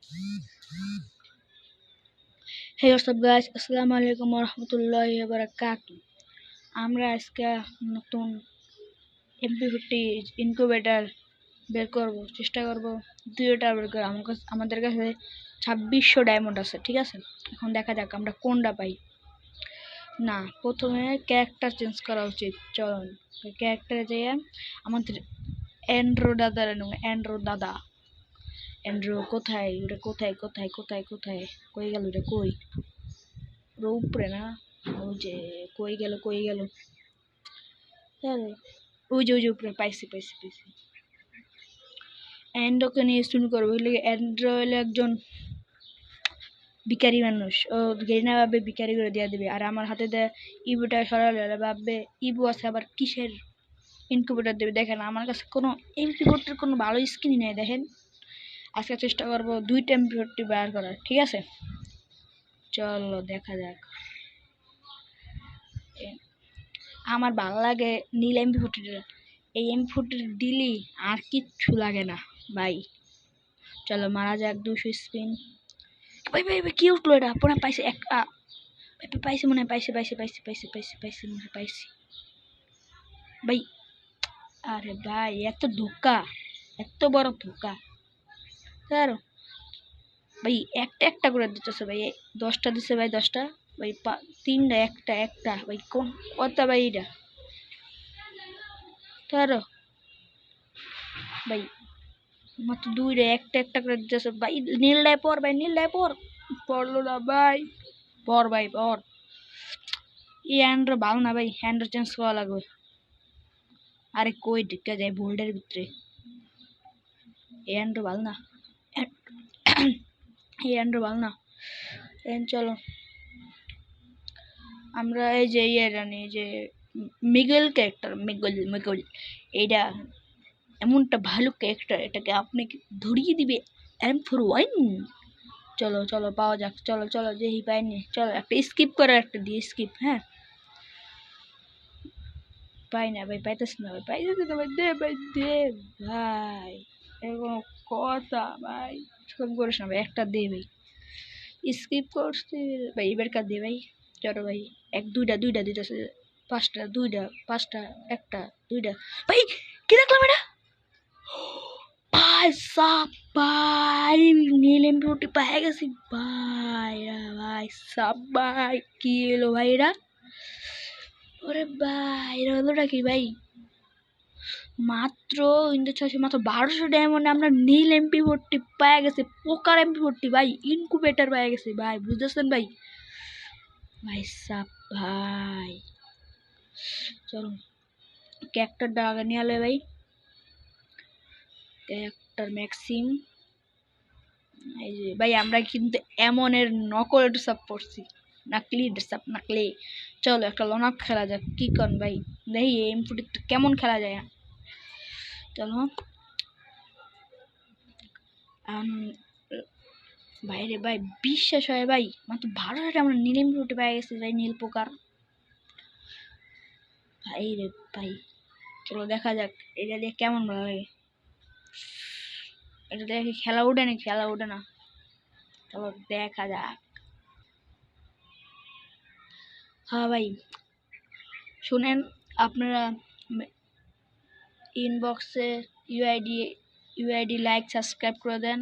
Hey, what's up guys? আসসালামু আলাইকুম রহমতুল্লাহি ওয়া বারাকাতুহু। আমরা আজকে নতুন এমপি50 ইনকিউবেটর বের করব, চেষ্টা করব দুইটা বের করে। আমাদের কাছে 2600 ডায়মন্ড আছে, ঠিক আছে? এখন দেখা যাক আমরা কোনটা পাই। না, প্রথমে ক্যারেক্টার চেঞ্জ করা উচিত। চলুন ক্যারেক্টারে যাই। আমাদের অ্যান্ড্রো দাদা নেব। অ্যান্ড্রো কোথায়? ওটা কোথায় কোথায় কোথায় কোথায় কই গেল? ওটা কই? উপরে না? ওই যে কই গেল ওই যে উপরে পাইছি। অ্যান্ড্রোকে নিয়ে শুরু করবো। অ্যান্ড্রো হলো একজন ভিখারি মানুষ। ও ঘেনা ভাবে ভিখারি করে দিয়ে দেবে। আর আমার হাতে দেয় ইবুটা সরালে ভাববে ইবু আছে, আবার কিসের ইনকিউবেটর দেবে। দেখেন আমার কাছে কোনো ইনকিউবেটর কোনো ভালো স্কিনই নেই। দেখেন আজকে চেষ্টা করবো 2টা এমপি50 বার করার, ঠিক আছে? চলো দেখা যাক। আমার ভালো লাগে নীল এমপি40। এই এমপি40 দিলি আর কিচ্ছু লাগে না ভাই। চলো মারা যাক। 200 স্পিন। ভাই কি উঠলো এটা? পুরো পাইছে একটা। পাইছে মনে হয়, পাইছে মনে হয় পাইছি ভাই। আরে ভাই এত ধোকা, এত বড় ধোকা স্যার ভাই। একটা করে দিতেছে ভাই। 10টা দিছে ভাই, 10টা ভাই। 3টা একটা ভাই। কোন কত ভাই এটা স্যার ভাই? মাত্র 2টা একটা করে দিতেছে ভাই। নীলটায় পর ভাই, নীলটায় পড়লো না ভাই। পর ভাই পর। এই হ্যান্ড্রো ভালো না ভাই, হ্যান্ড্রো চেঞ্জ করা লাগবে। আরে কই ঢুকে যায় বোল্ডের ভিতরে? এই হ্যান্ড্রো ভালো না, এই হ্যান্ড্রো ভালো না। চলো আমরা এই যে জানি যে মিগেল ক্যারেক্টার, মিগল এইটা এমনটা ভালো ক্যারেক্টার, এটাকে আপনি ধরিয়ে দিবে M41। চলো পাওয়া যাক। চলো যেই পাইনি। চলো একটা স্কিপ করে একটা দিয়ে স্কিপ। হ্যাঁ পাই না ভাই, পাইতেছ না ভাই, পাইতেছ না ভাই। দে ভাই দে ভাই, এরকম কথা ভাই। স্কিপ করিস না ভাই, একটা দে ভাই। স্কিপ করছি ভাই, এবার কার দে ভাই। চলো ভাই, দুইটা দিতেছে। 5টা, 2টা, 5টা, একটা, 2টা ভাই। কি দেখলাম এটা ভাই? সাপ ভাই, নীল এমপি40 পায়ে গেছি ভাই। ভাই সাপ ভাই, কি এলো ভাই এরা? ওরে ভাই এরা হলোটা কি ভাই? মাত্র মাত্র 1200 ডায়মন্ডে আমরা নীল এমপি40 পায়ে গেছে। পোকার এমপি40 ভাই, ইনকুবেটর পায়ে গেছে ভাই, বুঝতেছেন ভাই? ভাই সাপ ভাই। চলো ক্যারেক্টারটা আগে নিয়ে আলে ভাই। Character Maxim. এই যে ভাই আমরা কিন্তু এমনের নকল ড্রেসআপ পড়ছি, নাকলি ড্রেসআপ, নাকলি। চলো একটা লনাপ খেলা যাক, কি কন ভাই? দেখি এমপি40 কেমন খেলা যায়। চলো বাইরে ভাই, বিশ্বাস হয় ভাই? মাত্র 1200 আমরা নীল এমপি40 পেয়ে গেছি ভাই, নীল পোকার ভাই রে ভাই। চলো দেখা যাক এটা দিয়ে কেমন ভালো লাগে। এটা দেখে খেলা ওঠে না। চলো দেখা যাক। হ্যাঁ ভাই শুনেন, আপনারা ইনবক্সে ইউআইডি লাইক সাবস্ক্রাইব করে দেন,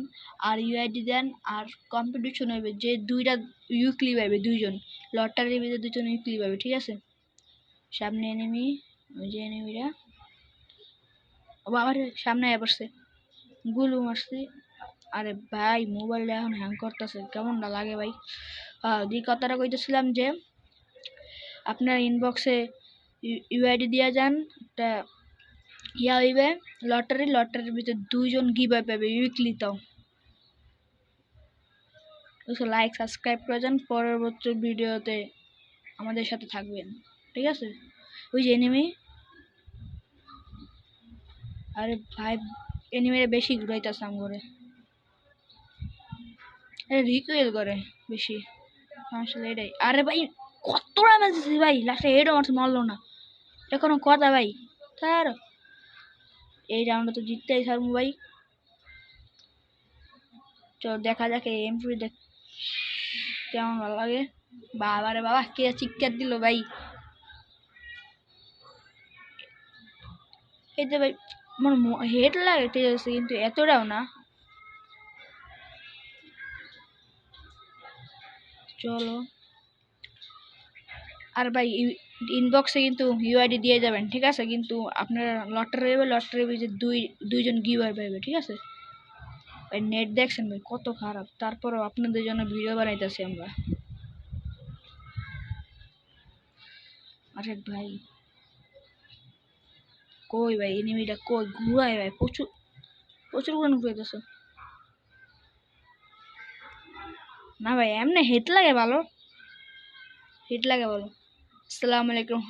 আর ইউআইডি দেন। আর কম্পিটিশন হবে যে 2টা উইকলি পাবে, 2জন লটারির ভিতরে 2জন উইকলি পাবে, ঠিক আছে? সামনে এনিমি, ওই যে এনিমিরা আবার সামনে পড়ছে, গুলু মারছি। আরে ভাই মোবাইলটা এখন হ্যাং করতেছে, কেমনটা লাগে ভাই? যে কথাটা কইতেছিলাম যে আপনার ইনবক্সে ইউআইডি দিয়ে যান, একটা ইয়া হইবে লটারির ভিতরে 2জন গিভওয়ে পাবে উইকলি। তাও লাইক সাবস্ক্রাইব করে যান, পরবর্তী ভিডিওতে আমাদের সাথে থাকবেন, ঠিক আছে? ওই যে এনিমি। আরে ভাই এনিমিরা বেশি ঘুরাইতেছে আম করে, রিকোয়েল করে বেশি, আসলে এটাই। আরে ভাই কতটা ম্যাচ দিচ্ছি ভাই, লাস্টে হেডও মারলো না, এটা কোনো কথা ভাই? স্যার এই রাউন্ডে তো জিততেই ছাড়বো ভাই। চলো দেখা যাক এই এমপি দেখ কেমন ভালো লাগে। বাবা রে বাবা, কে চিৎকার দিল ভাই! এই যে ভাই আমার হেড লাগে ঠিক আছে, কিন্তু এতটাও না। চলো, আর ভাই ইনবক্সে কিন্তু ইউআইডি দিয়ে যাবেন, ঠিক আছে? কিন্তু আপনারা লটারি যে দুইজন গিভার পাইবে, ঠিক আছে ভাই? নেট দেখছেন ভাই কত খারাপ, তারপরেও আপনাদের জন্য ভিডিও বানাইতেছি আমরা। আরে ভাই কই ভাই, এনিমিটা কই? ঘুরায় ভাই, প্রচুর প্রচুর ঘুরাইতেছে। না ভাই এমনি হেড লাগে ভালো, হেড লাগে ভালো। আসসালামু আলাইকুম।